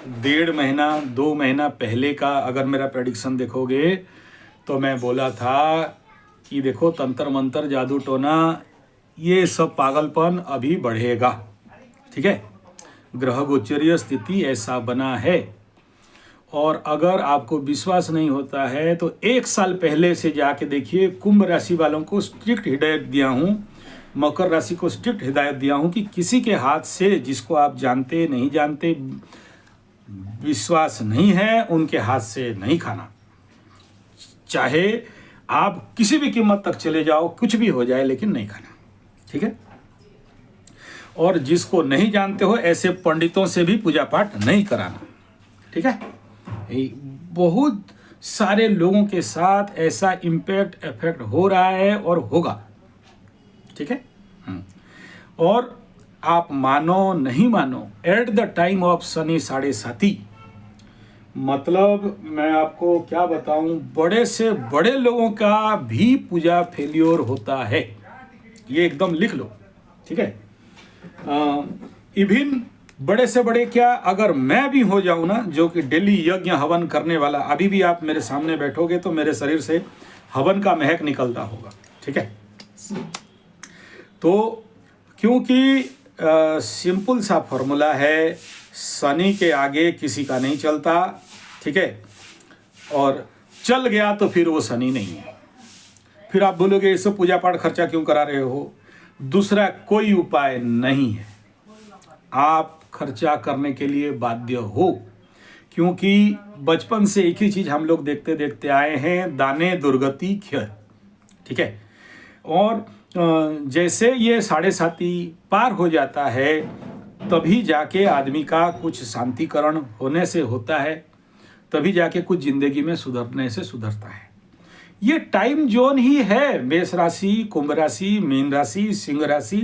1.5 महीना 2 महीना पहले का अगर मेरा प्रेडिक्शन देखोगे तो मैं बोला था कि देखो तंत्र मंत्र जादू टोना ये सब पागलपन अभी बढ़ेगा। ठीक है, ग्रह गोचरीय स्थिति ऐसा बना है। और अगर आपको विश्वास नहीं होता है तो 1 साल पहले से जाके देखिए, कुंभ राशि वालों को स्ट्रिक्ट हिदायत दिया हूँ, मकर राशि को स्ट्रिक्ट हिदायत दिया हूँ कि किसी के हाथ से, जिसको आप जानते नहीं जानते, विश्वास नहीं है, उनके हाथ से नहीं खाना। चाहे आप किसी भी कीमत तक चले जाओ, कुछ भी हो जाए, लेकिन नहीं खाना। ठीक है। और जिसको नहीं जानते हो ऐसे पंडितों से भी पूजा पाठ नहीं कराना। ठीक है। बहुत सारे लोगों के साथ ऐसा इम्पैक्ट इफेक्ट हो रहा है और होगा। ठीक है। और आप मानो नहीं मानो, at the time of Shani 7.5, मतलब मैं आपको क्या बताऊं, बड़े से बड़े लोगों का भी पूजा फेल्योर होता है। ये एकदम लिख लो। ठीक है। इवन बड़े से बड़े क्या, अगर मैं भी हो जाऊं ना, जो कि डेली यज्ञ हवन करने वाला, अभी भी आप मेरे सामने बैठोगे तो मेरे शरीर से हवन का महक निकलता होगा। ठीक है। तो क्योंकि सिंपल सा फॉर्मूला है, शनि के आगे किसी का नहीं चलता। ठीक है। और चल गया तो फिर वो शनि नहीं है। फिर आप बोलोगे इससे पूजा पाठ खर्चा क्यों करा रहे हो? दूसरा कोई उपाय नहीं है, आप खर्चा करने के लिए बाध्य हो। क्योंकि बचपन से एक ही चीज हम लोग देखते देखते आए हैं, दाने दुर्गति क्षय। ठीक है। और जैसे ये 7.5 पार हो जाता है, तभी जाके आदमी का कुछ शांतिकरण होने से होता है, तभी जाके कुछ जिंदगी में सुधरने से सुधरता है। ये टाइम जोन ही है। मेष राशि, कुंभ राशि, मीन राशि, सिंह राशि,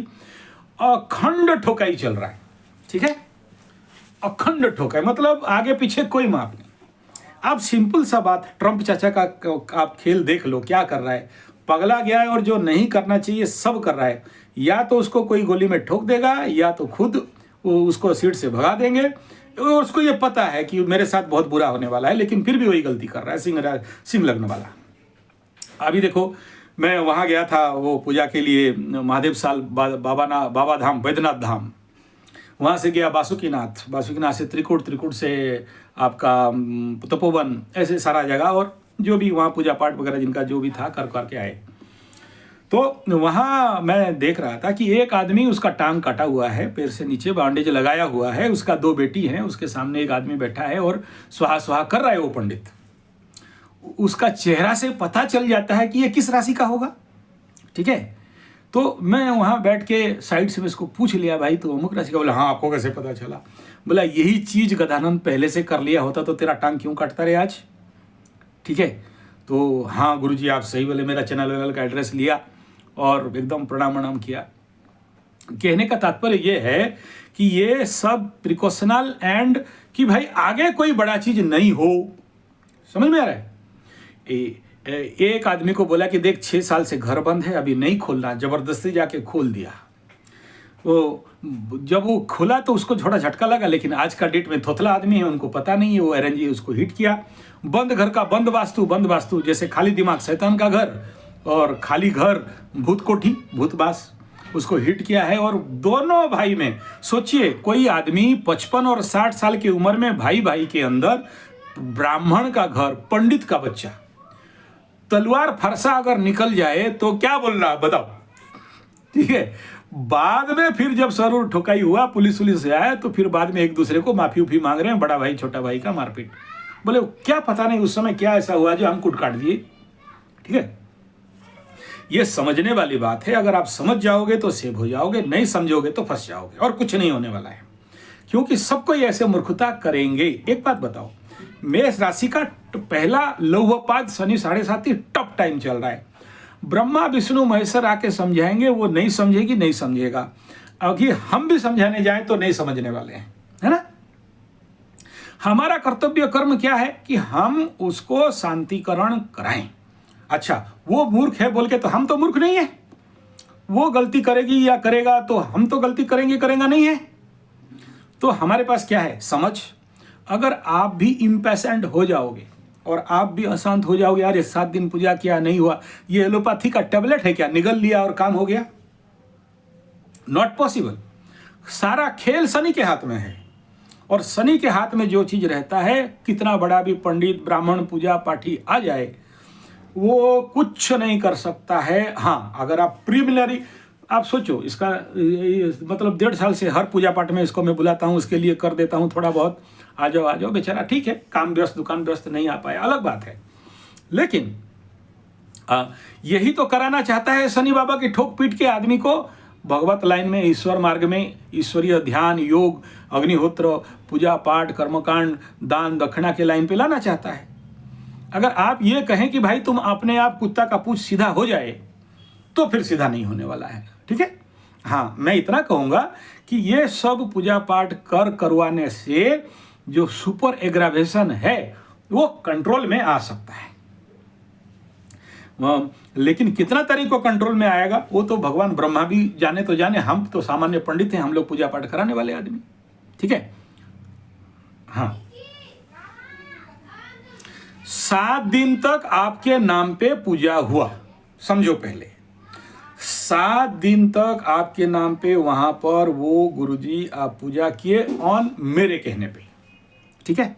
अखंड ठोकाई चल रहा है। ठीक है। अखंड ठोकाई मतलब आगे पीछे कोई माप नहीं। आप सिंपल सा बात, ट्रंप चाचा का आप खेल देख लो, क्या कर रहा है, पगला गया है और जो नहीं करना चाहिए सब कर रहा है। या तो उसको कोई गोली में ठोक देगा, या तो खुद उसको सीट से भगा देंगे। और उसको ये पता है कि मेरे साथ बहुत बुरा होने वाला है, लेकिन फिर भी वही गलती कर रहा है, सिंह लग्न वाला। अभी देखो, मैं वहाँ गया था वो पूजा के लिए, महादेव साल बाबा धाम, बैद्यनाथ धाम। वहाँ से गया बासुकीनाथ से त्रिकूट से आपका तपोवन, ऐसे सारा जगह, और जो भी वहाँ पूजा पाठ वगैरह जिनका जो भी था कर करके आए। तो वहाँ मैं देख रहा था कि एक आदमी, उसका टांग कटा हुआ है, पैर से नीचे बैंडेज लगाया हुआ है, उसका 2 बेटी हैं, उसके सामने एक आदमी बैठा है और स्वाहा स्वाहा कर रहा है वो पंडित। उसका चेहरा से पता चल जाता है कि ये किस राशि का होगा। ठीक है। तो मैं वहाँ बैठ के साइड से इसको पूछ लिया, भाई तो अमुक राशि का? बोला हाँ, आपको कैसे पता चला? बोला यही चीज़ गदानंद पहले से कर लिया होता तो तेरा टांग क्यों काटता रहे आज। ठीक है। तो हाँ गुरुजी आप सही बोले, मेरा चैनल वैनल का एड्रेस लिया और एकदम प्रणाम किया। कहने का तात्पर्य ये है कि ये सब प्रिकॉशनल एंड कि भाई आगे कोई बड़ा चीज नहीं हो। समझ में आ रहा है? एक आदमी को बोला कि देख 6 साल से घर बंद है, अभी नहीं खोलना, जबरदस्ती जाके खोल दिया। वो जब वो खोला तो उसको थोड़ा झटका लगा, लेकिन आज का डेट में थोथला आदमी है, उनको पता नहीं है, वो अरेंजी उसको हिट किया। बंद घर का बंद वास्तु, जैसे खाली दिमाग शैतान का घर और खाली घर भूत कोठी भूतबास, उसको हिट किया है। और दोनों भाई में सोचिए, कोई आदमी 55 और 60 साल की उम्र में भाई के अंदर ब्राह्मण का घर, पंडित का बच्चा, तलवार फरसा अगर निकल जाए तो क्या बोल रहा बताओ। ठीक है। बाद में फिर जब सर ठोकाई हुआ, पुलिस से आया, तो फिर बाद में एक दूसरे को माफी उफी मांग रहे हैं, बड़ा भाई छोटा भाई का मारपीट। बोले क्या पता नहीं उस समय क्या ऐसा हुआ जो हम कूट काट दिए। ठीक है। ये समझने वाली बात है। अगर आप समझ जाओगे तो सेव हो जाओगे, नहीं समझोगे तो फंस जाओगे, और कुछ नहीं होने वाला है। क्योंकि सबको ऐसे मूर्खता करेंगे। एक बात बताओ, मेष राशि का पहला लौहपाद शनि 7.5 टफ टाइम चल रहा है। ब्रह्मा विष्णु महेश्वर आके समझाएंगे, वो नहीं समझेगी, नहीं समझेगा। अगर हम भी समझाने जाएं तो नहीं समझने वाले हैं, है ना। हमारा कर्तव्य कर्म क्या है कि हम उसको शांतिकरण कराएं। अच्छा, वो मूर्ख है बोल के तो हम तो मूर्ख नहीं है। वो गलती करेगी या करेगा तो हम तो गलती करेंगे, करेगा नहीं है। तो हमारे पास क्या है? समझ। अगर आप भी इम्पेशेंट हो जाओगे और आप भी अशांत हो जाओगे, यार ये 7 दिन पूजा किया नहीं हुआ, ये एलोपैथी का टेबलेट है क्या, निगल लिया और काम हो गया? Not possible. सारा खेल शनि के हाथ में है, और शनि के हाथ में जो चीज रहता है, कितना बड़ा भी पंडित ब्राह्मण पूजा पाठी आ जाए, वो कुछ नहीं कर सकता है। हाँ, अगर आप प्रिलिमिनरी, आप सोचो इसका मतलब 1.5 साल से हर पूजा पाठ में इसको मैं बुलाता हूँ, उसके लिए कर देता हूँ थोड़ा बहुत, आ जाओ बेचारा, ठीक है, काम व्यस्त, दुकान व्यस्त, नहीं आ पाया, अलग बात है। लेकिन यही तो कराना चाहता है शनि बाबा की ठोक पीट के आदमी को भगवत लाइन में, ईश्वर मार्ग में, ईश्वरीय ध्यान, योग, अग्निहोत्र, पूजा पाठ, कर्मकांड, दान दक्षिणा के लाइन पे लाना चाहता है। अगर आप ये कहें कि भाई तुम अपने आप कुत्ता का पूंछ सीधा हो जाए, तो फिर सीधा नहीं होने वाला है, ठीक है। हाँ, मैं इतना कहूँगा कि ये सब पूजा पाठ करवाने से जो सुपर एग्रावेशन है वो कंट्रोल में आ सकता है। लेकिन कितना तरीकों कंट्रोल में आएगा वो तो भगवान ब्रह्मा भी जाने तो जाने, हम तो सामान्य पंडित हैं, हम लोग पूजा पाठ कराने वाले आदमी, ठीक है। हाँ, 7 दिन तक आपके नाम पे पूजा हुआ, समझो पहले 7 दिन तक आपके नाम पे वहां पर वो गुरुजी आप पूजा किए ऑन मेरे कहने पे, ठीक है।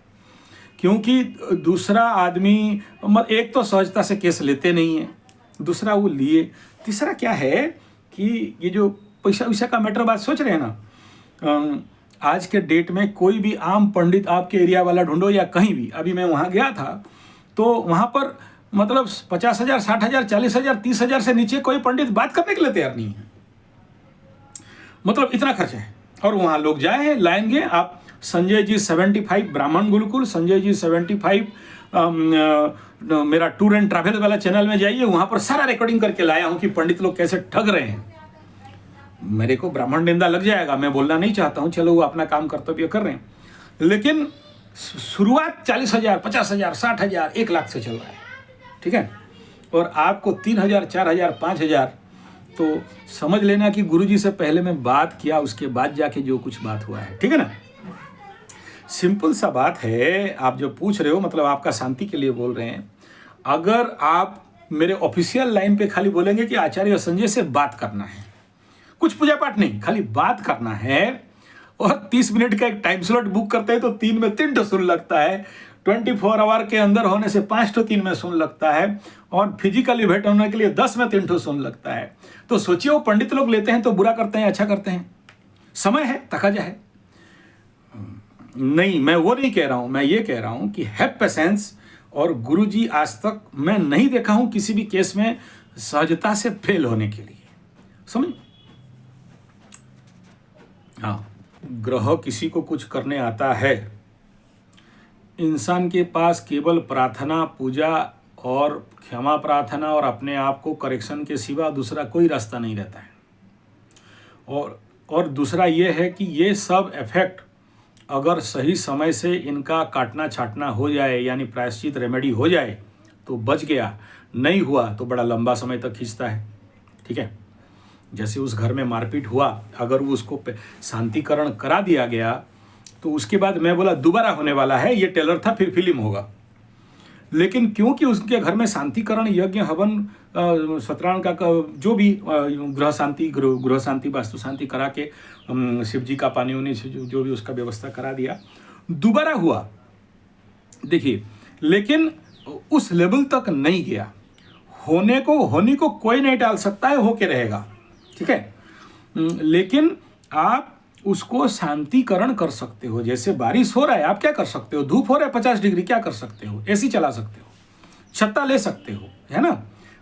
क्योंकि दूसरा आदमी, एक तो सहजता से केस लेते नहीं है, दूसरा वो लिए, तीसरा क्या है कि ये जो पैसा वैसा का मैटर बात सोच रहे हैं ना, आज के डेट में कोई भी आम पंडित आपके एरिया वाला ढूंढो या कहीं भी, अभी मैं वहाँ गया था तो वहाँ पर मतलब 50,000, 60,000, 40,000, 30,000 से नीचे कोई पंडित बात करने के लिए तैयार नहीं है, मतलब इतना खर्चा है। और वहाँ लोग जाए लाएंगे, आप संजय जी 75 ब्राह्मण गुरुकुल, संजय जी 75 मेरा टूर एंड ट्रैवल वाला चैनल में जाइए, वहां पर सारा रिकॉर्डिंग करके लाया हूं कि पंडित लोग कैसे ठग रहे हैं। मेरे को ब्राह्मण निंदा लग जाएगा, मैं बोलना नहीं चाहता हूं, चलो वो अपना काम कर्तव्य कर रहे हैं, लेकिन शुरुआत 40,000, 50,000, 60,000, 1 लाख से चल रहा है, ठीक है। और आपको 3,000, 4,000, 5,000, तो समझ लेना कि गुरुजी से पहले मैं बात किया, उसके बाद जाके जो कुछ बात हुआ है, ठीक है ना। सिंपल सा बात है, आप जो पूछ रहे हो मतलब आपका शांति के लिए बोल रहे हैं। अगर आप मेरे ऑफिशियल लाइन पे खाली बोलेंगे कि आचार्य संजय से बात करना है, कुछ पूजा पाठ नहीं, खाली बात करना है, और 30 मिनट का एक टाइम स्लॉट बुक करते हैं तो 3 में 3 तो सुन लगता है, 24 आवर के अंदर होने से 5 तो 3 में सुन लगता है, और फिजिकली भेंट होने के लिए 10 में 3 तो सुन लगता है। तो सोचिए वो पंडित लोग लेते हैं तो बुरा करते हैं, अच्छा करते हैं, समय है तकाजा है। नहीं, मैं वो नहीं कह रहा हूं, मैं ये कह रहा हूं कि हैव पेशेंस, और गुरुजी आज तक मैं नहीं देखा हूं किसी भी केस में सहजता से फेल होने के लिए, समझ। हाँ, ग्रह किसी को कुछ करने आता है, इंसान के पास केवल प्रार्थना, पूजा और क्षमा प्रार्थना और अपने आप को करेक्शन के सिवा दूसरा कोई रास्ता नहीं रहता है। और दूसरा ये है कि ये सब इफेक्ट अगर सही समय से इनका काटना छाटना हो जाए, यानी प्रायश्चित रेमेडी हो जाए तो बच गया, नहीं हुआ तो बड़ा लंबा समय तक खींचता है, ठीक है। जैसे उस घर में मारपीट हुआ, अगर वो उसको शांतिकरण करा दिया गया तो उसके बाद मैं बोला दोबारा होने वाला है, ये टेलर था फिर फिल्म होगा, लेकिन क्योंकि उसके घर में शांतिकरण, यज्ञ, हवन, सत्यनारायण का जो भी गृह शांति, वास्तु शांति करा के शिव जी का पानी उन्हीं से जो भी उसका व्यवस्था करा दिया, दोबारा हुआ, देखिए। लेकिन उस लेवल तक नहीं गया, होने को कोई नहीं टाल सकता है, होके रहेगा, ठीक है। लेकिन आप उसको शांतिकरण कर सकते हो। जैसे बारिश हो रहा है, आप क्या कर सकते हो, धूप हो रहा है 50 डिग्री, क्या कर सकते हो, एसी चला सकते हो, छत्ता ले सकते हो, है ना,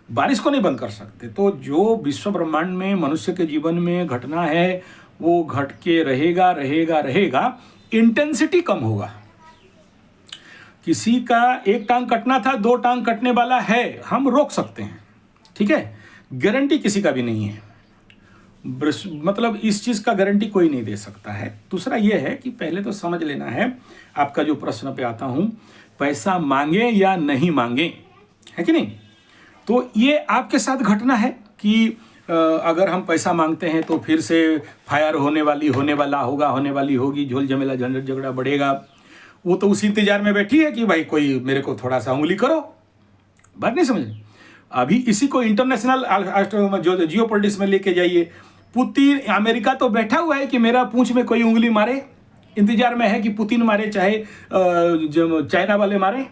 बारिश को नहीं बंद कर सकते। तो जो विश्व ब्रह्मांड में मनुष्य के जीवन में घटना है वो घट के रहेगा रहेगा रहेगा, इंटेंसिटी कम होगा। किसी का एक टांग कटना था, 2 टांग कटने वाला है, हम रोक सकते हैं, ठीक है, गारंटी किसी का भी नहीं है, मतलब इस चीज का गारंटी कोई नहीं दे सकता है। दूसरा यह है कि पहले तो समझ लेना है, आपका जो प्रश्न पे आता हूं, पैसा मांगे या नहीं मांगे, है कि नहीं, तो ये आपके साथ घटना है कि अगर हम पैसा मांगते हैं तो फिर से फायर होने वाला होगी, झोल झमेला झंझट झगड़ा बढ़ेगा, वो तो उसी इंतजार में बैठी है कि भाई कोई मेरे को थोड़ा सा उंगली करो। बात नहीं समझ। अभी इसी को इंटरनेशनल जो जियो पॉलिटिक्स में लेके जाइए। पुतिन, अमेरिका तो बैठा हुआ है कि मेरा पूंछ में कोई उंगली मारे, इंतजार में है कि पुतिन मारे चाहे जो चाइना वाले मारे।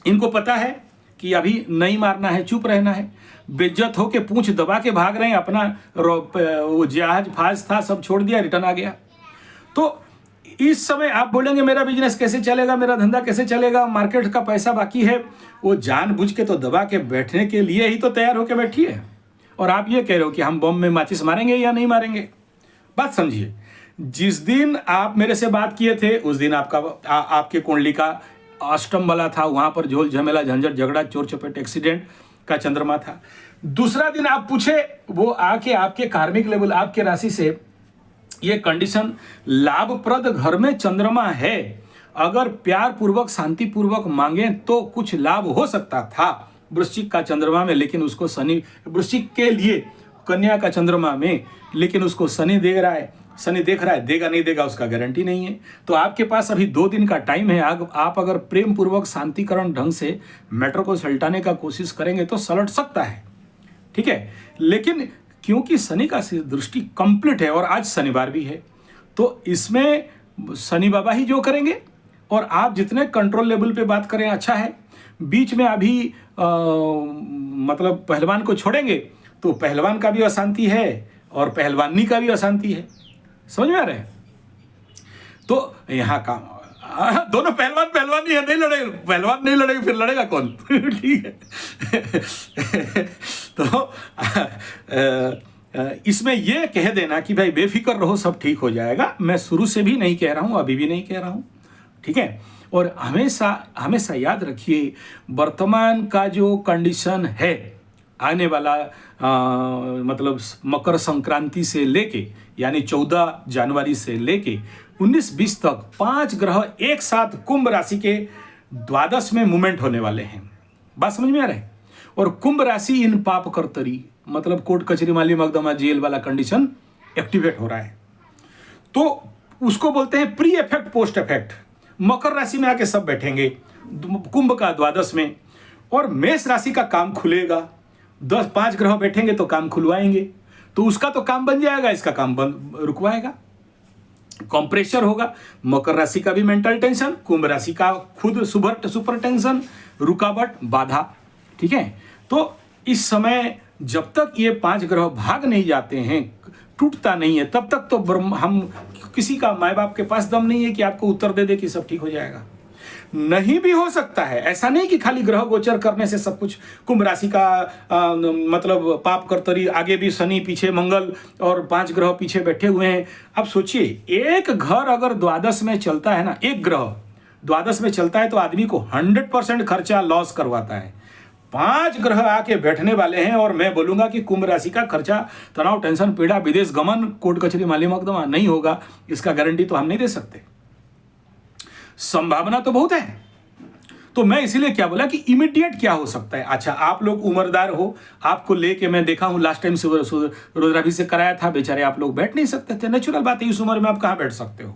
इनको पता है कि अभी नहीं मारना है, चुप रहना है। बेइज्जत होके पूंछ दबा के भाग रहे हैं, अपना वो जहाज फाज था सब छोड़ दिया, रिटर्न आ गया। तो इस समय आप बोलेंगे मेरा बिजनेस कैसे चलेगा, मेरा धंधा कैसे चलेगा, मार्केट का पैसा बाकी है। वो जानबूझ के तो दबा के बैठने के लिए ही तो तैयार होकर बैठी है। और आप ये कह रहे हो कि हम बम में माचिस मारेंगे या नहीं मारेंगे। बात समझिए, जिस दिन आप मेरे से बात किए थे उस दिन आपके कुंडली का अष्टम वाला था, वहां पर झोल झमेला झंझट झगड़ा चोर चपेट एक्सीडेंट का चंद्रमा था। दूसरा दिन आप पूछे, वो आके आपके कार्मिक लेवल, आपके राशि से ये कंडीशन लाभप्रद घर में चंद्रमा है, अगर प्यार पूर्वक शांति पूर्वक मांगे तो कुछ लाभ हो सकता था वृश्चिक का चंद्रमा में। लेकिन उसको शनि, वृश्चिक के लिए कन्या का चंद्रमा में, लेकिन उसको शनि देख रहा है, शनि देख रहा है, देगा नहीं देगा उसका गारंटी नहीं है। तो आपके पास अभी 2 दिन का टाइम है। आप अगर प्रेम पूर्वक शांतिकरण ढंग से मैटर को सलटाने का कोशिश करेंगे तो सलट सकता है, ठीक है। लेकिन क्योंकि शनि का दृष्टि कंप्लीट है और आज शनिवार भी है, तो इसमें शनि बाबा ही जो करेंगे। और आप जितने कंट्रोल लेवल पे बात करें अच्छा है। बीच में अभी मतलब पहलवान को छोड़ेंगे तो पहलवान का भी अशांति है और पहलवानी का भी अशांति है, समझ में आ रहा है। तो यहाँ का दोनों पहलवानी है, नहीं लड़ेगा, पहलवान नहीं लड़ेगा फिर लड़ेगा कौन। ठीक है। तो इसमें ये कह देना कि भाई बेफिक्र रहो, सब ठीक हो जाएगा, मैं शुरू से भी नहीं कह रहा हूं, अभी भी नहीं कह रहा हूं, ठीक है। और हमेशा हमेशा याद रखिए, वर्तमान का जो कंडीशन है, आने वाला मतलब मकर संक्रांति से लेके यानी 14 जनवरी से लेके 19-20 तक 5 ग्रह एक साथ कुंभ राशि के द्वादश में मूवमेंट होने वाले हैं। बात समझ में आ रहा है। और कुंभ राशि इन पाप कर्तरी, मतलब कोर्ट कचहरी माली मकदमा जेल वाला कंडीशन एक्टिवेट हो रहा है। तो उसको बोलते हैं प्री इफेक्ट पोस्ट इफेक्ट। मकर राशि में आके सब बैठेंगे कुंभ का द्वादश में, और मेष राशि का काम खुलेगा। 5 ग्रह बैठेंगे तो काम खुलवाएंगे, तो उसका तो काम बन जाएगा, इसका काम बंद रुकवाएगा, कंप्रेशर होगा। मकर राशि का भी मेंटल टेंशन, कुंभ राशि का खुद सुपर टेंशन, रुकावट, बाधा, ठीक है। तो इस समय जब तक ये 5 ग्रह भाग नहीं जाते हैं, टूटता नहीं है, तब तक तो हम किसी का माँ बाप के पास दम नहीं है कि आपको उत्तर दे दे कि सब ठीक हो जाएगा। नहीं भी हो सकता है, ऐसा नहीं कि खाली ग्रह गोचर करने से सब कुछ। कुंभ राशि का मतलब पाप कर्तरी, आगे भी शनि, पीछे मंगल और 5 ग्रह पीछे बैठे हुए हैं। अब सोचिए, एक घर अगर द्वादश में चलता है ना, एक ग्रह द्वादश में चलता है तो आदमी को 100% खर्चा लॉस करवाता है। 5 ग्रह आके बैठने वाले हैं और मैं बोलूंगा कि कुंभ राशि का खर्चा, तनाव, टेंशन, पीड़ा, विदेश गमन, कोर्ट कचहरी माली मकदमा नहीं होगा, इसका गारंटी तो हम नहीं दे सकते। संभावना तो बहुत है। तो मैं इसीलिए क्या बोला कि इमीडिएट क्या हो सकता है। अच्छा, आप लोग उम्रदार हो, आपको लेके मैं देखा हूं, लास्ट टाइम रुद्राभिषेक कराया था, बेचारे आप लोग बैठ नहीं सकते थे। नेचुरल बात है, इस उम्र में आप कहां बैठ सकते हो।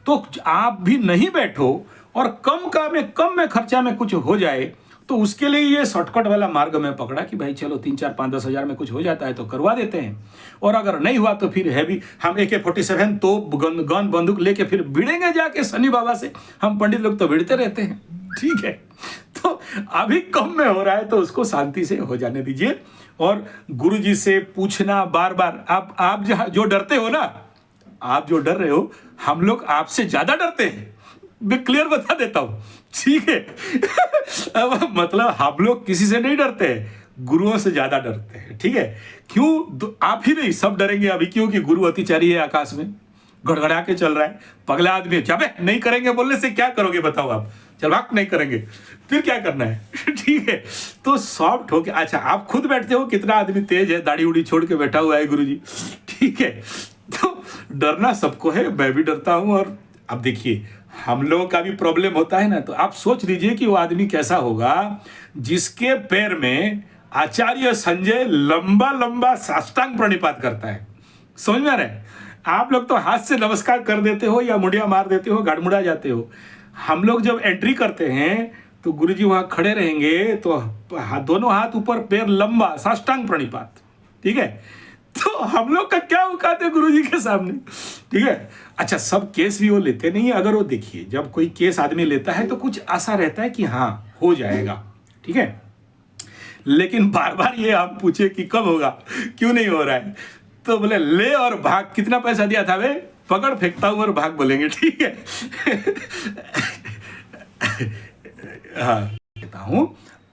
तो आप भी नहीं बैठो और कम में खर्चा में कुछ हो जाए, तो उसके लिए ये शॉर्टकट वाला मार्ग में पकड़ा कि भाई चलो 3, 4, 5, 10 हज़ार में कुछ हो जाता है तो करवा देते हैं। और अगर नहीं हुआ तो फिर हैवी हम AK-47 तो गन बंदूक लेके फिर भिड़ेंगे जाके शनि बाबा से। हम पंडित लोग तो भिड़ते रहते हैं, ठीक है। तो अभी कम में हो रहा है तो उसको शांति से हो जाने दीजिए। और गुरु जी से पूछना बार बार, आप जो डरते हो ना, आप जो डर रहे हो, हम लोग आपसे ज्यादा डरते हैं, मैं क्लियर बता देता हूं, ठीक है। अब मतलब हम लोग किसी से नहीं डरते हैं, गुरुओं से ज्यादा डरते हैं, ठीक है। क्यों? आप ही नहीं, सब डरेंगे अभी, क्योंकि गुरु अतिचारी है, आकाश में गड़गड़ा के चल रहा है, पगला आदमी। क्या बे नहीं करेंगे बोलने से क्या करोगे बताओ आप? चल भाग, नहीं करेंगे फिर क्या करना है, ठीक है। तो सॉफ्ट होके, अच्छा आप खुद बैठते हो, कितना आदमी तेज है, दाढ़ी उड़ी छोड़ के बैठा हुआ है गुरु जी, ठीक है। तो डरना सबको है, मैं भी डरता हूं। और अब देखिए, हम लोगों का भी प्रॉब्लम होता है ना, तो आप सोच लीजिए कि वो आदमी कैसा होगा जिसके पैर में आचार्य संजय लंबा लंबा साष्टांग प्रणिपात करता है। समझ में आ रहा है? आप लोग तो हाथ से नमस्कार कर देते हो या मुड़िया मार देते हो, गाड़मुड़ा जाते हो। हम लोग जब एंट्री करते हैं तो गुरुजी वहां खड़े रहेंगे, तो दोनों हाथ ऊपर, पैर लंबा, साष्टांग प्रणिपात, ठीक है। तो हम लोग का क्या औकात है गुरुजी के सामने, ठीक है। अच्छा, सब केस भी वो लेते नहीं है। अगर वो देखिए, जब कोई केस आदमी लेता है तो कुछ आशा रहता है कि हाँ हो जाएगा, ठीक है। लेकिन बार बार ये आप पूछे कि कब होगा, क्यों नहीं हो रहा है, तो बोले ले और भाग। कितना पैसा दिया था वे, पकड़ फेंकता हूं और भाग बोलेंगे, ठीक है। हाँ, कहता हूं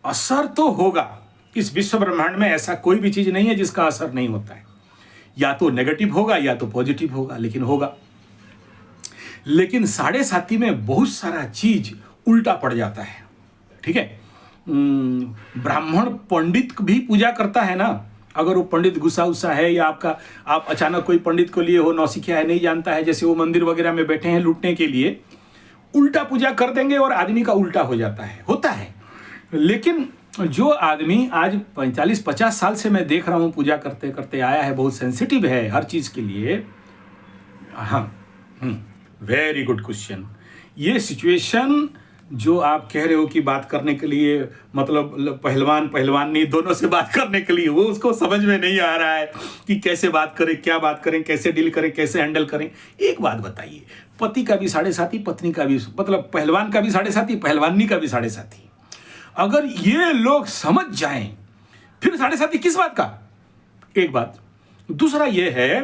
असर तो होगा। इस विश्व ब्रह्मांड में ऐसा कोई भी चीज नहीं है जिसका असर नहीं होता है। या तो नेगेटिव होगा या तो पॉजिटिव होगा, लेकिन होगा। लेकिन 7.5 में बहुत सारा चीज उल्टा पड़ जाता है, ठीक है। ब्राह्मण पंडित भी पूजा करता है ना। अगर वो पंडित गुस्सा उस्सा है, या आप अचानक कोई पंडित को लिए हो, नौसिखिया है, नहीं जानता है, जैसे वो मंदिर वगैरह में बैठे हैं लूटने के लिए, उल्टा पूजा कर देंगे और आदमी का उल्टा हो जाता है, होता है। लेकिन जो आदमी आज 45-50 साल से मैं देख रहा हूं पूजा करते करते आया है, बहुत सेंसिटिव है हर चीज के लिए। हाँ, वेरी गुड क्वेश्चन। ये सिचुएशन जो आप कह रहे हो कि बात करने के लिए, मतलब पहलवान पहलवानी दोनों से बात करने के लिए, वो उसको समझ में नहीं आ रहा है कि कैसे बात करें, क्या बात करें, कैसे डील करें, कैसे हैंडल करें। एक बात बताइए, पति का भी 7.5, पत्नी का भी, मतलब पहलवान का भी 7.5, पहलवानी का भी 7.5। अगर ये लोग समझ जाएं, फिर 7.5 किस बात का। एक बात। दूसरा ये है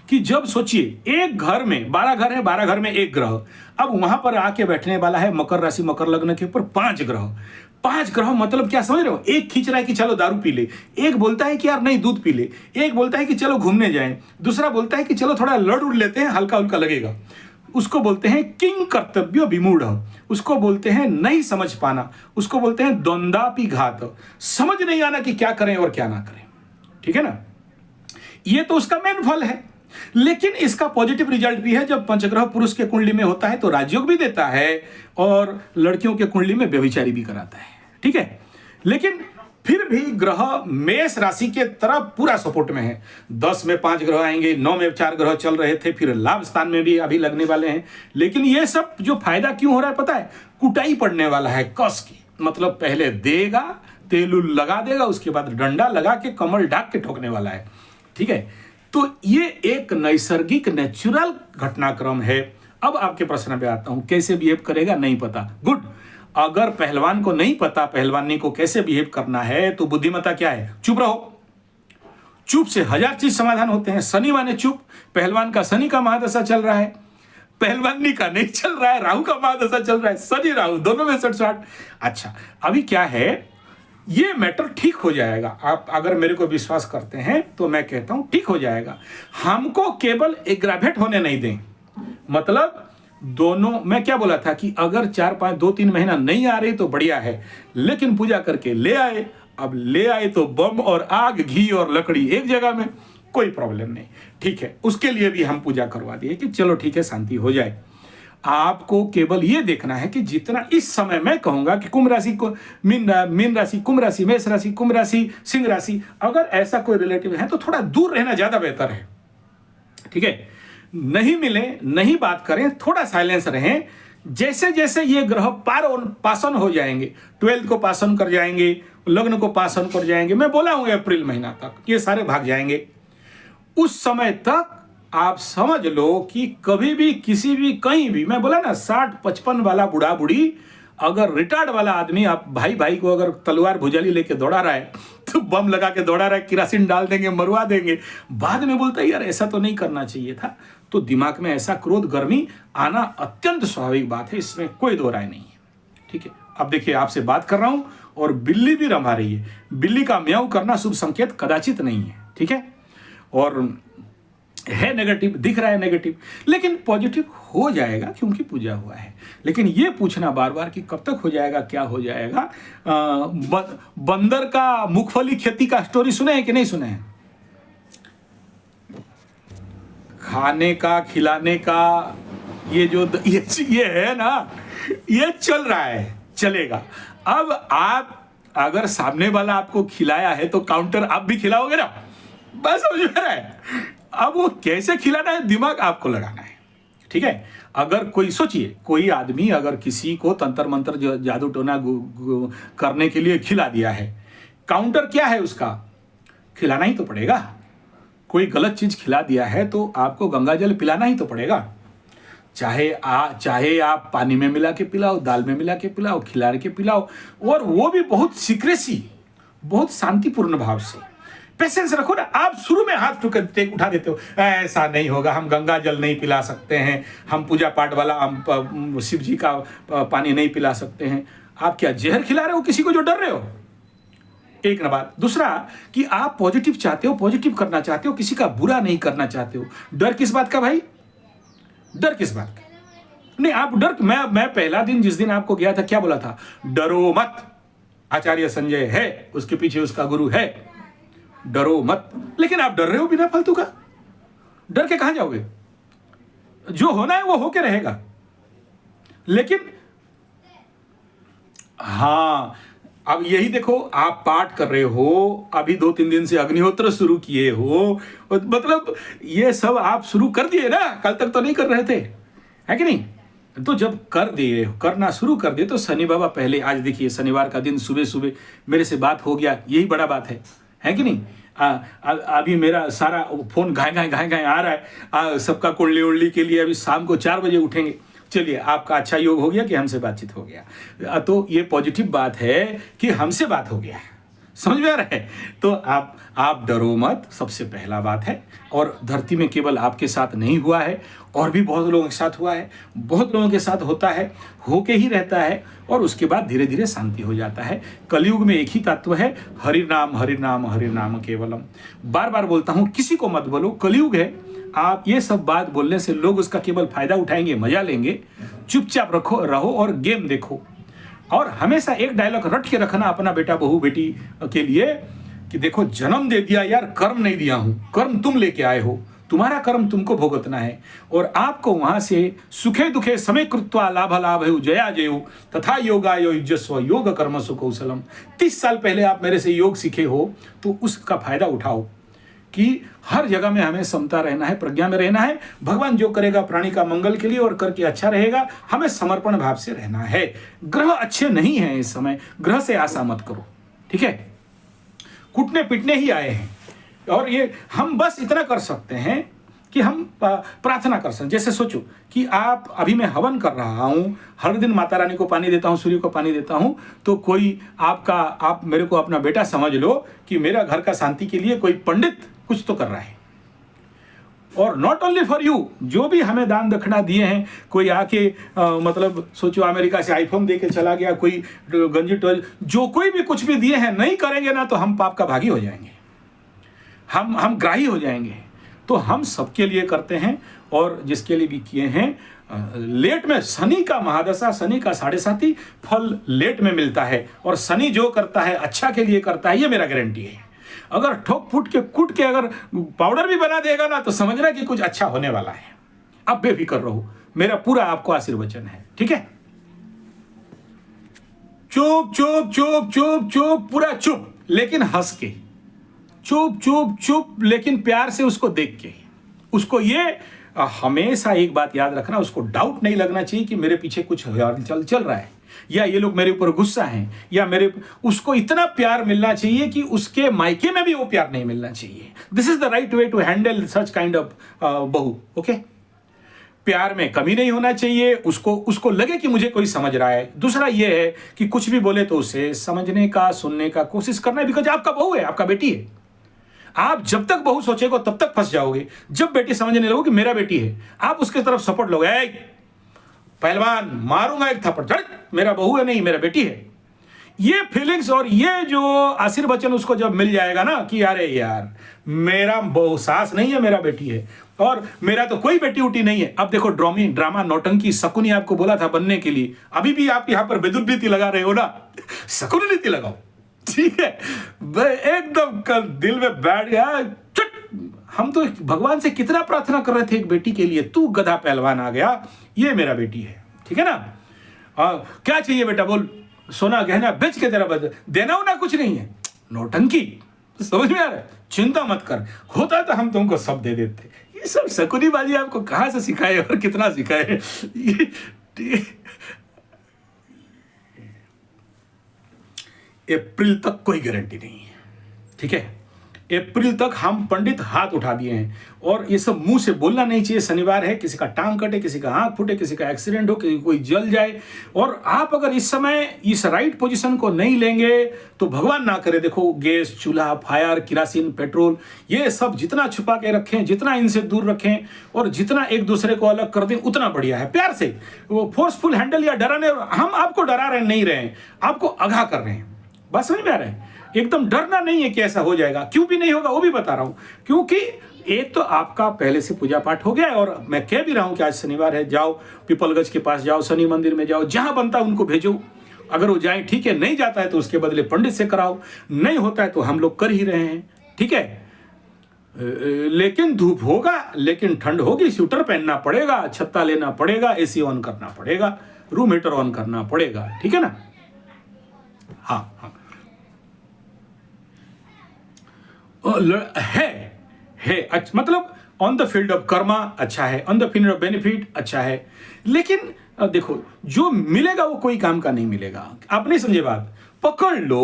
कि जब सोचिए, एक घर में 12 घर है, 12 घर में एक ग्रह, अब वहां पर आके बैठने वाला है मकर राशि, मकर लग्न के ऊपर 5 ग्रह। 5 ग्रह मतलब क्या समझ रहे हो। एक खींच रहा है कि चलो दारू पी ले, एक बोलता है कि यार नहीं दूध पी ले, एक बोलता है कि चलो घूमने जाएं, दूसरा बोलता है कि चलो थोड़ा लड़ उड़ लेते हैं, हल्का हल्का लगेगा। उसको बोलते हैं किंग कर्तव्य विमूढ़, उसको बोलते हैं नहीं समझ पाना, उसको बोलते हैं द्वंद्वापि घात, समझ नहीं आना कि क्या करें और क्या ना करें, ठीक है ना। ये तो उसका मेन फल है। लेकिन इसका पॉजिटिव रिजल्ट भी है। जब पंचग्रह पुरुष के कुंडली में होता है तो राजयोग भी देता है, और लड़कियों के कुंडली में व्यभिचारी भी कराता है, ठीक है। लेकिन फिर भी ग्रह मेष राशि के तरफ पूरा सपोर्ट में है। 10 में 5 ग्रह आएंगे, 9 में 4 ग्रह चल रहे थे, फिर लाभ स्थान में भी अभी लगने वाले हैं। लेकिन ये सब जो फायदा क्यों हो रहा है पता है, कुटाई पड़ने वाला है कस की। मतलब पहले देगा, तेल लगा देगा, उसके बाद डंडा लगा के कमल ढाक के ठोकने वाला है, ठीक है। तो ये एक नैसर्गिक नेचुरल घटनाक्रम है। अब आपके प्रश्न पे आता हूं, कैसे बिहेव करेगा नहीं पता, गुड। अगर पहलवान को नहीं पता पहलवानी को कैसे बिहेव करना है, तो बुद्धिमत्ता क्या है, चुप रहो। चुप से 1000 चीज समाधान होते हैं। शनि माने चुप। पहलवान का शनि का महादशा चल रहा है, पहलवानी का नहीं चल रहा है, राहु का महादशा चल रहा है, शनि राहु दोनों में 60-60। अच्छा, अभी क्या है, ये मैटर ठीक हो जाएगा। आप अगर मेरे को विश्वास करते हैं तो मैं कहता हूं ठीक हो जाएगा। हमको केवल एग्रावेट होने नहीं दें। मतलब दोनों, मैं क्या बोला था कि अगर 4-5 2-3 महीना नहीं आ रही तो बढ़िया है, लेकिन पूजा करके ले आए। अब ले आए तो बम और आग, घी और लकड़ी एक जगह में, कोई प्रॉब्लम नहीं, ठीक है। उसके लिए भी हम पूजा करवा दिए कि चलो ठीक है, शांति हो जाए। आपको केवल ये देखना है कि जितना इस समय मैं कहूंगा कि कुंभ राशि को, मीन राशि, कुंभ राशि, मेष राशि, कुंभ राशि, सिंह राशि, अगर ऐसा कोई रिलेटिव है तो थोड़ा दूर रहना ज्यादा बेहतर है, ठीक है। नहीं मिले, नहीं बात करें, थोड़ा साइलेंस रहें। जैसे जैसे ये ग्रह पासन हो जाएंगे, 12th को पासन कर जाएंगे, लग्न को पासन कर जाएंगे, मैं बोला हूं अप्रैल महीना तक ये सारे भाग जाएंगे। उस समय तक आप समझ लो कि कभी भी किसी भी कहीं भी, मैं बोला ना 60-55 वाला बूढ़ा बूढ़ी, अगर रिटायर्ड वाला आदमी आप भाई भाई को अगर तलवार भुजाली लेके दौड़ा रहा है, तो बम लगा के दौड़ा रहा है, किरासिन डाल देंगे, मरवा देंगे, बाद में बोलता है यार ऐसा तो नहीं करना चाहिए था। तो दिमाग में ऐसा क्रोध, गर्मी आना अत्यंत स्वाभाविक बात है, इसमें कोई दो राय नहीं है, ठीक है। अब देखिए, आपसे बात कर रहा हूं और बिल्ली भी रंभा रही है। बिल्ली का म्याऊं करना शुभ संकेत कदाचित नहीं है, ठीक है। और है नेगेटिव, दिख रहा है नेगेटिव, लेकिन पॉजिटिव हो जाएगा क्योंकि पूजा हुआ है। लेकिन ये पूछना बार बार कि कब तक हो जाएगा, क्या हो जाएगा। बंदर का मूंगफली खेती का स्टोरी सुने हैं कि नहीं सुने हैं। खाने का, खिलाने का, ये जो ये है ना, ये चल रहा है, चलेगा। अब आप अगर सामने वाला आपको खिलाया है तो काउंटर आप भी खिलाओगे ना, बस समझ में रहा है। अब वो कैसे खिलाना है, दिमाग आपको लगाना है, ठीक है। अगर कोई सोचिए, कोई आदमी अगर किसी को तंत्र मंत्र जादू टोना करने के लिए खिला दिया है, काउंटर क्या है उसका? खिलाना ही तो पड़ेगा। कोई गलत चीज खिला दिया है तो आपको गंगा जल पिलाना ही तो पड़ेगा। चाहे आप पानी में मिला के पिलाओ, दाल में मिला के पिलाओ, खिला के पिलाओ, और वो भी बहुत सीक्रेसी, बहुत शांतिपूर्ण भाव से। पेशेंस रखो ना। आप शुरू में हाथ उठा देते हो, ऐसा नहीं होगा, हम गंगा जल नहीं पिला सकते हैं, हम पूजा पाठ वाला हम शिव जी का पानी नहीं पिला सकते हैं। आप क्या जहर खिला रहे हो किसी को जो डर रहे हो? एक न बात। दूसरा कि आप पॉजिटिव चाहते हो, पॉजिटिव करना चाहते हो, किसी का बुरा नहीं करना चाहते हो। डर किस बात का भाई? डर किस बात का? नहीं, आप डर, मैं पहला दिन जिस दिन आपको गया था क्या बोला था? डरो मत, आचार्य संजय है, उसके पीछे उसका गुरु है, डरो मत। लेकिन आप डर रहे हो बिना फालतू का। डर के कहां जाओगे? जो होना है वो होके रहेगा। लेकिन हाँ, अब यही देखो, आप पाठ कर रहे हो, अभी 2-3 दिन से अग्निहोत्र शुरू किए हो, मतलब ये सब आप शुरू कर दिए ना, कल तक तो नहीं कर रहे थे, है कि नहीं? तो जब कर दिए, करना शुरू कर दिए, तो शनि बाबा पहले, आज देखिए शनिवार का दिन सुबह सुबह मेरे से बात हो गया, यही बड़ा बात है कि नहीं? अभी मेरा सारा फोन घाय आ रहा है, सबका कुंडली उंडली के लिए अभी शाम को 4 बजे उठेंगे। चलिए, आपका अच्छा योग हो गया कि हमसे बातचीत हो गया, तो ये पॉजिटिव बात है कि हमसे बात हो गया, समझ में आ रहा है? तो आप डरो मत, सबसे पहला बात है। और धरती में केवल आपके साथ नहीं हुआ है, और भी बहुत लोगों के साथ हुआ है, बहुत लोगों के साथ होता है, होके ही रहता है, और उसके बाद धीरे धीरे शांति हो जाता है। कलयुग में एक ही तत्व है, हरि नाम हरि नाम हरि नाम केवलम। बार बार बोलता हूं, किसी को मत बोलो, कलयुग है। आप ये सब बात बोलने से लोग उसका केवल फायदा उठाएंगे, मजा लेंगे। चुपचाप रहो और गेम देखो। और हमेशा एक डायलॉग रट के रखना अपना बेटा बहू बेटी के लिए कि देखो, जन्म दे दिया यार, कर्म नहीं दिया हूं, कर्म तुम लेके आए हो, तुम्हारा कर्म तुमको भुगतना है, और आपको वहां से सुखे दुखे समय कृत्वा लाभ लाभेउ जया जयु तथा योगायो युज्यस्व योग कर्मसु कौशलम। 30 साल पहले आप मेरे से योग सीखे हो, तो उसका फायदा उठाओ कि हर जगह में हमें समता रहना है, प्रज्ञा में रहना है। भगवान जो करेगा प्राणी का मंगल के लिए और करके अच्छा रहेगा, हमें समर्पण भाव से रहना है। ग्रह अच्छे नहीं हैं इस समय, ग्रह से आशा मत करो, ठीक है? कुटने पिटने ही आए हैं, और ये हम बस इतना कर सकते हैं कि हम प्रार्थना कर सकते। जैसे सोचो कि आप, अभी मैं हवन कर रहा हूं, हर दिन माता रानी को पानी देता हूं, सूर्य को पानी देता हूं, तो कोई आप मेरे को अपना बेटा समझ लो कि मेरा घर का शांति के लिए कोई पंडित कुछ तो कर रहा है। और नॉट ओनली फॉर यू, जो भी हमें दान दक्षिणा दिए हैं, कोई आके मतलब सोचो अमेरिका से आईफोन दे के चला गया, कोई गंजी टोल, जो कोई भी कुछ भी दिए हैं, नहीं करेंगे ना तो हम पाप का भागी हो जाएंगे, हम ग्राही हो जाएंगे। तो हम सबके लिए करते हैं, और जिसके लिए भी किए हैं। लेट में शनि का महादशा, शनि का 7.5 फल लेट में मिलता है, और शनि जो करता है अच्छा के लिए करता है, ये मेरा गारंटी है। अगर ठोक फूट के कूट के अगर पाउडर भी बना देगा ना, तो समझना कि कुछ अच्छा होने वाला है। अब बेफिक्र रहो, मेरा पूरा आपको आशीर्वचन है, ठीक है? चुप चुप चुप चुप चुप, पूरा चुप, लेकिन हंस के, चुप चुप चुप लेकिन प्यार से उसको देख के। उसको ये हमेशा एक बात याद रखना, उसको डाउट नहीं लगना चाहिए कि मेरे पीछे कुछ चल रहा है, या ये लोग मेरे ऊपर गुस्सा हैं, या उसको इतना प्यार मिलना चाहिए कि उसके मायके में भी वो प्यार नहीं मिलना चाहिए। This is the right way to handle such kind of बहू, ओके? प्यार में कमी नहीं होना चाहिए, उसको लगे कि मुझे कोई समझ रहा है। दूसरा ये है कि कुछ भी बोले तो उसे समझने का, सुनने का कोशिश करना है, बिकॉज आपका बहू है, आपका बेटी है। आप जब तक बहू सोचेगा तब तक फंस जाओगे। जब बेटी समझने लगो कि मेरा बेटी है, आप उसके तरफ सपोर्ट लोगे, पहलवान मारूंगा एक थप्पड़, मेरा बहू है नहीं, मेरा बेटी है। ये फीलिंग्स और ये जो आशीर्वचन उसको जब मिल जाएगा ना कि अरे यार, मेरा बहू सास नहीं है, मेरा बेटी है, और मेरा तो कोई बेटी उटी नहीं है। अब देखो, ड्रामा नौटंकी शकुनी आपको बोला था बनने के लिए, अभी भी आप यहां पर बेदुर्नीति लगा रहे हो ना, शकुनी नीति लगाओ, ठीक है? एकदम दिल में बैठ गया। हम तो भगवान से कितना प्रार्थना कर रहे थे एक बेटी के लिए, तू गधा पहलवान आ गया, ये मेरा बेटी है, ठीक है ना? क्या चाहिए बेटा, बोल, सोना गहना बेच के तेरा बदल देना हो ना, कुछ नहीं है, नौटंकी, समझ में आ रहा है? चिंता मत कर, होता तो हम तुमको सब दे देते। ये सब शकुनीबाजी आपको कहाँ से सिखाए और कितना सिखाए? अप्रैल तक कोई गारंटी नहीं है, ठीक है? अप्रैल तक हम पंडित हाथ उठा दिए हैं, और ये सब मुंह से बोलना नहीं चाहिए। शनिवार है, किसी का टांग कटे, किसी का हाथ फूटे, किसी का एक्सीडेंट हो, किसी कोई जल जाए, और आप अगर इस समय इस राइट पोजीशन को नहीं लेंगे तो भगवान ना करे, देखो गैस, चूल्हा, फायर, किरासिन, पेट्रोल, ये सब जितना छुपा के रखें, जितना इनसे दूर रखें, और जितना एक दूसरे को अलग कर दें उतना बढ़िया है। प्यार से, वो फोर्सफुल हैंडल या डराने, हम आपको डरा रहे नहीं रहे, आपको आगाह कर रहे हैं। बात समझ में आ रहा है? एकदम डरना नहीं है कि ऐसा हो जाएगा, क्यों भी नहीं होगा वो भी बता रहा हूं। क्योंकि एक तो आपका पहले से पूजा पाठ हो गया है, और मैं कह भी रहा हूं कि आज शनिवार है, जाओ पीपलगंज के पास जाओ, शनि मंदिर में जाओ, जहां बनता है उनको भेजो। अगर वो जाए ठीक है, नहीं जाता है तो उसके बदले पंडित से कराओ, नहीं होता है तो हम लोग कर ही रहे हैं, ठीक है? लेकिन धूप होगा, लेकिन ठंड होगी, स्वेटर पहनना पड़ेगा, छत्ता लेना पड़ेगा, एसी ऑन करना पड़ेगा, रूम हीटर ऑन करना पड़ेगा, ठीक है ना? हाँ हाँ, है अच्छा, मतलब on the field of Karma अच्छा है, on the field of benefit अच्छा है, लेकिन देखो जो मिलेगा वो कोई काम का नहीं मिलेगा। आप नहीं समझे बात? पकड़ लो,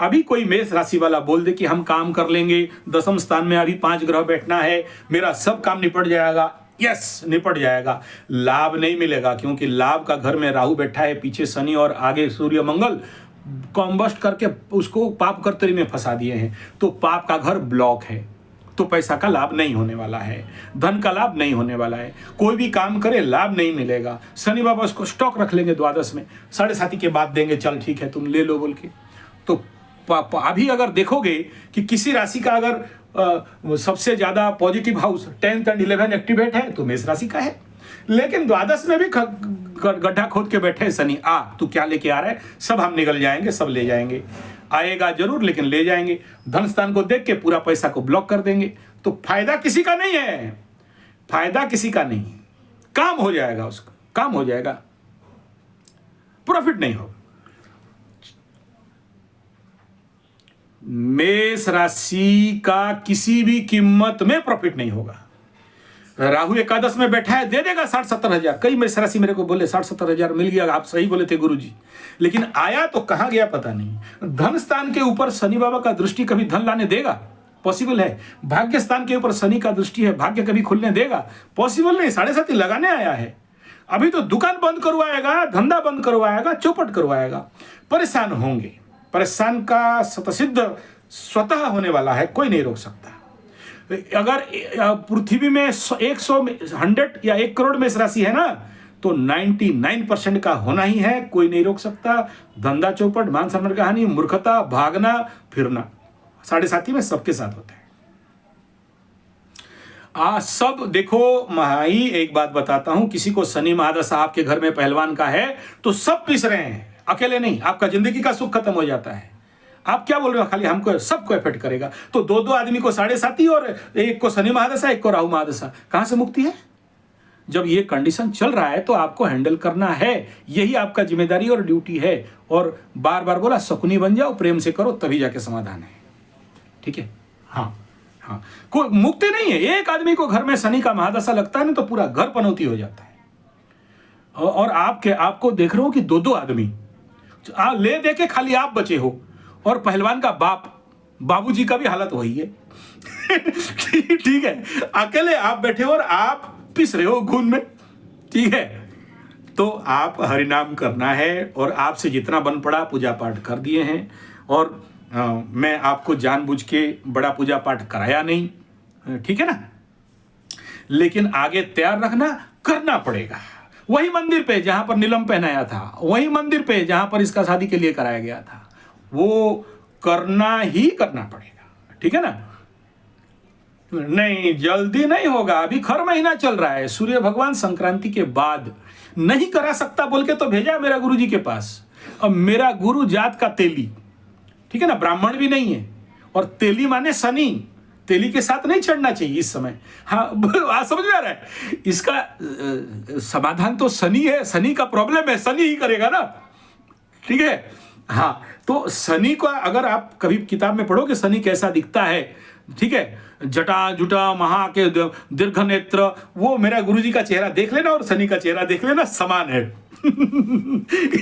अभी कोई मेष राशि वाला बोल दे कि हम काम कर लेंगे, 10वें स्थान में अभी 5 ग्रह बैठना है, मेरा सब काम निपट जाएगा। यस, निपट जाएगा, लाभ नहीं मिलेगा, क्योंकि लाभ का घर में राहु बैठा है, पीछे शनि और आगे सूर्य मंगल कॉम्बस्ट करके उसको पाप कर्तरी में फंसा दिए हैं, तो पाप का घर ब्लॉक है, तो पैसा का लाभ नहीं होने वाला है, धन का लाभ नहीं होने वाला है, कोई भी काम करे लाभ नहीं मिलेगा। शनि बाबा उसको स्टॉक रख लेंगे द्वादश में, 7.5 के बाद देंगे, चल ठीक है तुम ले लो बोल के। तो अभी अगर देखोगे कि किसी राशि का अगर सबसे ज्यादा पॉजिटिव हाउस 10th और 11 एक्टिवेट है तो मेष राशि का है, लेकिन द्वादश में भी गड्ढा खोद के बैठे शनि। तू क्या लेके आ रहा है? सब हम निकल जाएंगे, सब ले जाएंगे, आएगा जरूर लेकिन ले जाएंगे। धन स्थान को देख के पूरा पैसा को ब्लॉक कर देंगे, तो फायदा किसी का नहीं है, फायदा किसी का नहीं, काम हो जाएगा, उसका काम हो जाएगा, प्रॉफिट नहीं होगा। मेष राशि का किसी भी कीमत में प्रॉफिट नहीं होगा। राहु एकादश में बैठा है, दे देगा 60-70 हजार। कई मेष राशि मेरे को बोले 60-70 हजार मिल गया, आप सही बोले थे गुरुजी, लेकिन आया तो कहां गया पता नहीं। धन स्थान के ऊपर शनि बाबा का दृष्टि कभी धन लाने देगा? पॉसिबल है। भाग्य स्थान के ऊपर शनि का दृष्टि है, भाग्य कभी खुलने देगा? पॉसिबल नहीं। 7.5 लगाने आया है, अभी तो दुकान बंद करवाएगा, धंधा बंद करवाएगा, चौपट करवाएगा। परेशान होंगे, परेशान का शतसिद्ध स्वतः होने वाला है, कोई नहीं रोक सकता। अगर पृथ्वी में 100 या 1 करोड़ मेष राशि है ना, तो 99% का होना ही है, कोई नहीं रोक सकता। धंधा चौपट, मान सम्मान का हानि, मूर्खता, भागना फिरना 7.5 में सबके साथ होता है। सब देखो महाई, एक बात बताता हूं, किसी को शनि महादशा आपके घर में पहलवान का है तो सब पिस रहे हैं, अकेले नहीं। आपका जिंदगी का सुख खत्म हो जाता है। आप क्या बोल रहे हो? खाली हमको, सबको इफेक्ट करेगा। तो 2 आदमी को 7.5 और एक को शनि महादशा, एक को राहु महादशा, कहां से मुक्ति है? जब ये कंडीशन चल रहा है तो आपको हैंडल करना है, यही आपका जिम्मेदारी और ड्यूटी है। और बार बार बोला, शकुनी बन जाओ, प्रेम से करो, तभी जाके समाधान है, ठीक है? हाँ हाँ, कोई मुक्ति नहीं है। एक आदमी को घर में शनि का महादशा लगता है ना, तो पूरा घर पनौती हो जाता है। और आपको देख रहे हो कि 2 आदमी ले दे के खाली आप बचे हो, और पहलवान का बाबूजी का भी हालत वही है। ठीक है, अकेले आप बैठे हो और आप पिस रहे हो खून में, ठीक है? तो आप हरिनाम करना है, और आपसे जितना बन पड़ा पूजा पाठ कर दिए हैं। और मैं आपको जानबूझ के बड़ा पूजा पाठ कराया नहीं, ठीक है ना? लेकिन आगे तैयार रखना, करना पड़ेगा। वही मंदिर पे जहां पर नीलम पहनाया था, वही मंदिर पे जहां पर इसका शादी के लिए कराया गया था, वो करना ही करना पड़ेगा, ठीक है ना? नहीं, जल्दी नहीं होगा, अभी खर महीना चल रहा है। सूर्य भगवान संक्रांति के बाद नहीं करा सकता बोल के तो भेजा मेरा गुरुजी के पास। अब मेरा गुरु जात का तेली, ठीक है ना, ब्राह्मण भी नहीं है, और तेली माने शनि, तेली के साथ नहीं चढ़ना चाहिए इस समय। हाँ, समझ में आ रहा है? इसका समाधान तो शनि है, शनि का प्रॉब्लम है, शनि ही करेगा ना, ठीक है? हाँ, तो शनि का अगर आप कभी किताब में पढ़ोगे शनि कैसा दिखता है, ठीक है, जटा जुटा महा के दीर्घ नेत्र, वो मेरा गुरुजी का चेहरा देख लेना और शनि का चेहरा देख लेना, समान है।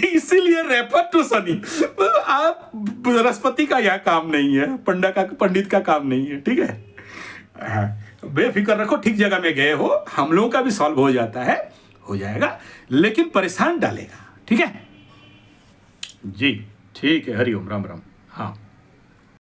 इसीलिए रेफर टू शनि। आप बृहस्पति का यह काम नहीं है, पंडित का काम नहीं है, ठीक है। बेफिक्र रखो, ठीक जगह में गए हो, हम लोगों का भी सॉल्व हो जाता है, हो जाएगा, लेकिन परेशान डालेगा, ठीक है जी। ठीक है, हरिओम, राम राम। हाँ।